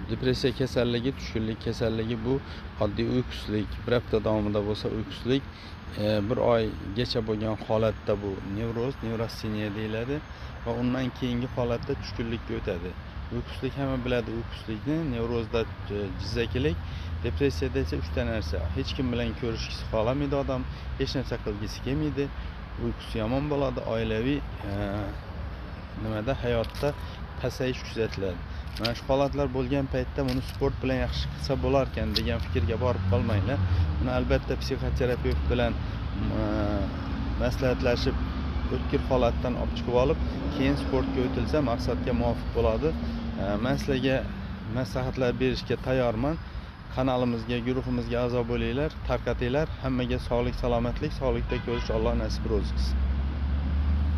Depressiya kasalligi, tushkunlik kasalligi bu oddiy uyqusizlik, bir hafta davomida bo'lsa uyqusizlik, bir oygacha bo'lgan holatda bu nevrosteniya deyiladi va undan keyingi holatda tushkunlikka o'tadi. Uyqusizlik hamma biladi, uyqusizlikni, nevrozda jizzakilik, depressiyada esa 3 ta narsa. Hech kim bilan ko'rishgisi xohlamaydi odam, hech narsa qilgisi kelmaydi, uyqusi yomon bo'ladi, oilaviy hayotda pasayish kuzatiladi. Mana shu holatlar bo'lgan paytda buni sport bilan yaxshi qilsa bo'lar ekan degan fikrga borib qolmanglar. Buni albatta psixoterapevt bilan maslahatlashib, o'tkir holatdan olib chiqib olib, keyin sportga o'tilsa maqsadga muvofiq bo'ladi. Men sizlarga maslahatlar berishga tayyorman. Kanalimizga, guruhimizga a'zo bo'linglar, tarqatinglar. Hammaga sog'lik, salomatlik, sog'likda ko'rish Alloh nasib qilsin.